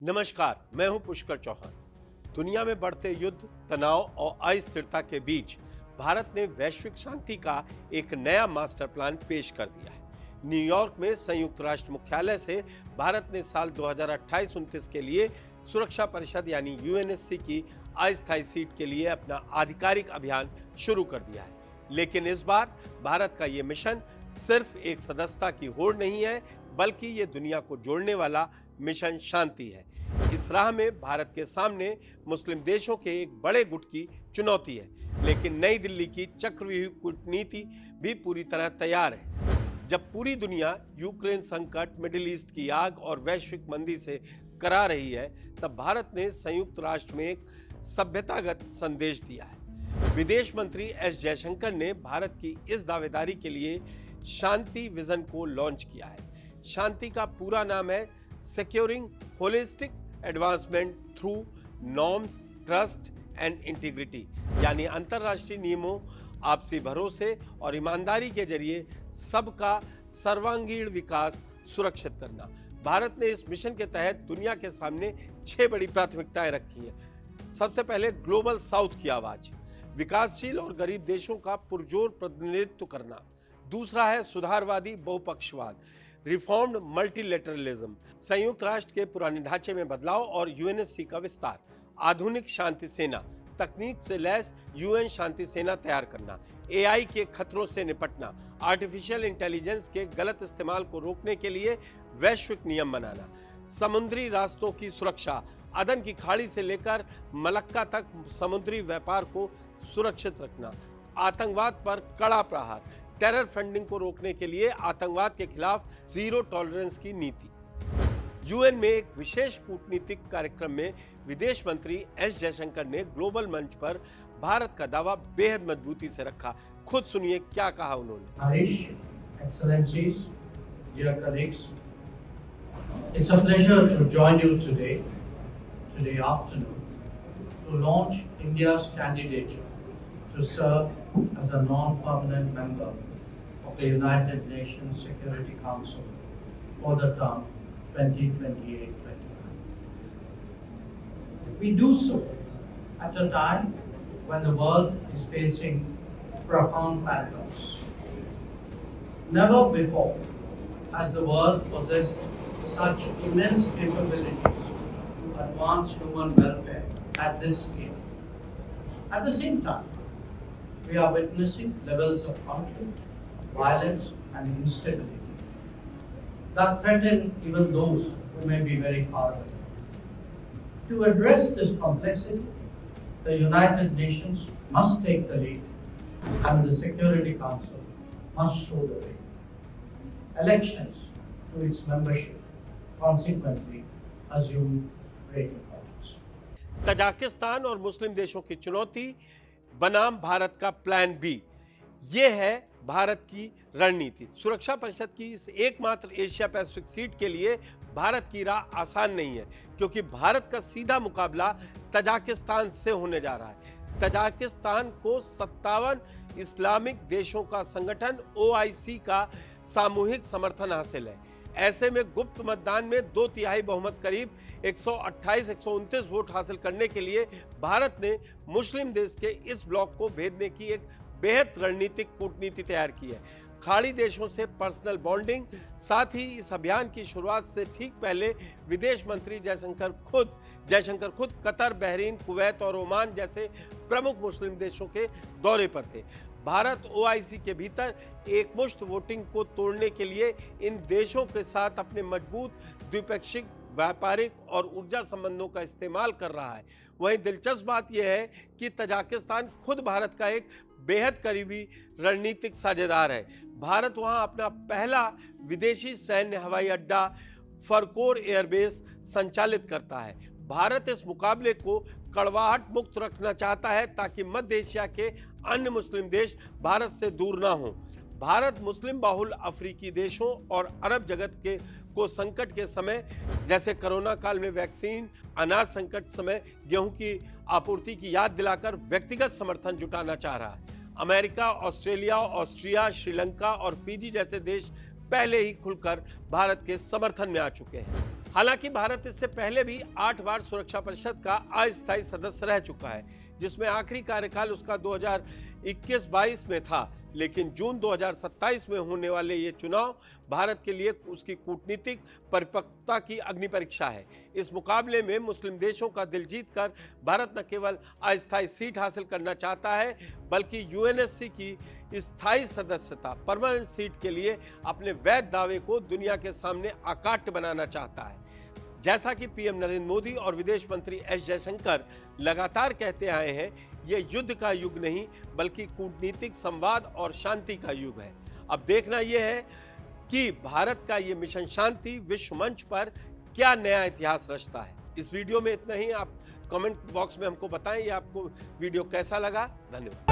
नमस्कार, मैं हूं पुष्कर चौहान। दुनिया में बढ़ते युद्ध, तनाव और अस्थिरता के बीच भारत ने वैश्विक शांति का एक नया मास्टर प्लान पेश कर दिया है। न्यूयॉर्क में संयुक्त राष्ट्र मुख्यालय से भारत ने साल 2028-29 के लिए सुरक्षा परिषद यानी यूएनएससी की अस्थायी सीट के लिए अपना आधिकारिक अभियान शुरू कर दिया है। लेकिन इस बार भारत का ये मिशन सिर्फ एक सदस्यता की होड़ नहीं है, बल्कि ये दुनिया को जोड़ने वाला मिशन शांति है। इस राह में भारत के सामने मुस्लिम देशों के एक बड़े गुट की चुनौती है, लेकिन नई दिल्ली की चक्रव्यूह कूटनीति भी पूरी तरह तैयार है। जब पूरी दुनिया यूक्रेन संकट, मिडिल ईस्ट की आग और वैश्विक मंदी से करा रही है, तब भारत ने संयुक्त राष्ट्र में एक सभ्यतागत संदेश दिया है। विदेश मंत्री एस जयशंकर ने भारत की इस दावेदारी के लिए शांति विजन को लॉन्च किया है। शांति का पूरा नाम है securing holistic advancement through norms, trust and integrity, यानी अंतर्राष्ट्रीय नियमों, आपसी भरोसे और ईमानदारी के जरिए सबका सर्वांगीण विकास सुरक्षित करना। भारत ने इस मिशन के तहत दुनिया के सामने 6 बड़ी प्राथमिकताएं रखी हैं। सबसे पहले ग्लोबल साउथ की आवाज, विकासशील और गरीब देशों का पुरजोर प्रतिनिधित्व करना। दूसरा है सुधारवादी बहुपक्षवाद, रिफॉर्म्ड मल्टीलेटरलिज्म, संयुक्त राष्ट्र के पुराने ढांचे में बदलाव और यूएनएससी का विस्तार। आधुनिक शांति सेना, तकनीक से लैस यूएन शांति सेना तैयार करना। एआई के खतरों से निपटना, आर्टिफिशियल इंटेलिजेंस के गलत इस्तेमाल को रोकने के लिए वैश्विक नियम बनाना। समुद्री रास्तों की सुरक्षा, अदन की खाड़ी से लेकर मलक्का तक समुद्री व्यापार को सुरक्षित रखना। आतंकवाद पर कड़ा प्रहार, टेरर फंडिंग को रोकने के लिए आतंकवाद के खिलाफ जीरो टॉलरेंस की नीति। यूएन में एक विशेष कूटनीतिक कार्यक्रम में विदेश मंत्री एस जयशंकर ने ग्लोबल मंच पर भारत का दावा बेहद मजबूती से रखा। खुद सुनिए क्या कहा उन्होंने। Harish, Excellencies, dear colleagues, it's a pleasure to join you today afternoon, to launch India's candidature to serve as a non-permanent member of the United Nations Security Council for the term 2028-29. We do so at a time when the world is facing profound paradox. Never before has the world possessed such immense capabilities to advance human welfare at this scale. At the same time, we are witnessing levels of conflict, violence, and instability that threaten even those who may be very far away. To address this complexity, the United Nations must take the lead, and the Security Council must show the way. Elections to its membership consequently assume great importance. Tajikistan और मुस्लिम देशों की चुनौती बनाम भारत का plan B, ये है भारत की रणनीति। सुरक्षा परिषद की इस एकमात्र एशिया पैसिफिक सीट के लिए भारत की राह आसान नहीं है, क्योंकि भारत का सीधा मुकाबला तजाकिस्तान से होने जा रहा है। तजाकिस्तान को 57 इस्लामिक देशों का संगठन OIC का सामूहिक समर्थन हासिल है। ऐसे में गुप्त मतदान में 2/3 बहुमत, करीब 128-129 वोट हासिल करने के लिए भारत ने मुस्लिम देश के इस ब्लॉक को भेदने की एक बेहद रणनीतिक कूटनीति तैयार की है। खाड़ी देशों से पर्सनल बॉन्डिंग, साथ ही इस अभियान की शुरुआत से ठीक पहले विदेश मंत्री जयशंकर खुद कतर, बहरीन, कुवैत और ओमान जैसे प्रमुख मुस्लिम देशों के दौरे पर थे। भारत OIC के भीतर एकमुश्त वोटिंग को तोड़ने के लिए इन देशों के साथ अपने मजबूत द्विपक्षीय, व्यापारिक और ऊर्जा संबंधों का इस्तेमाल कर रहा है। वहीं दिलचस्प बात यह है कि तजाकिस्तान खुद भारत का एक बेहद करीबी रणनीतिक साझेदार है। भारत वहां अपना पहला विदेशी सैन्य हवाई अड्डा फरकोर एयरबेस संचालित करता है। भारत इस मुकाबले को कड़वाहट मुक्त रखना चाहता है, ताकि मध्य एशिया के अन्य मुस्लिम देश भारत से दूर ना हों। भारत मुस्लिम बाहुल अफ्रीकी देशों और अरब जगत को संकट के समय, जैसे कोरोना काल में वैक्सीन, अनाज संकट समय गेहूं की आपूर्ति की याद दिलाकर व्यक्तिगत समर्थन जुटाना चाह रहा है। अमेरिका, ऑस्ट्रेलिया, ऑस्ट्रिया, श्रीलंका और फिजी जैसे देश पहले ही खुलकर भारत के समर्थन में आ चुके हैं। हालांकि भारत इससे पहले भी 8 बार सुरक्षा परिषद का अस्थायी सदस्य रह चुका है, जिसमें आखिरी कार्यकाल उसका 2021-22 में था। लेकिन जून 2027 में होने वाले ये चुनाव भारत के लिए उसकी कूटनीतिक परिपक्वता की अग्नि परीक्षा है। इस मुकाबले में मुस्लिम देशों का दिल जीतकर भारत न केवल अस्थायी सीट हासिल करना चाहता है, बल्कि यूएनएससी की स्थायी सदस्यता परमानेंट सीट के लिए अपने वैध दावे को दुनिया के सामने अकाट्य बनाना चाहता है। जैसा कि पीएम नरेंद्र मोदी और विदेश मंत्री एस जयशंकर लगातार कहते आए हैं, ये युद्ध का युग नहीं बल्कि कूटनीतिक संवाद और शांति का युग है। अब देखना यह है कि भारत का ये मिशन शांति विश्व मंच पर क्या नया इतिहास रचता है। इस वीडियो में इतना ही। आप कमेंट बॉक्स में हमको बताएं ये आपको वीडियो कैसा लगा। धन्यवाद।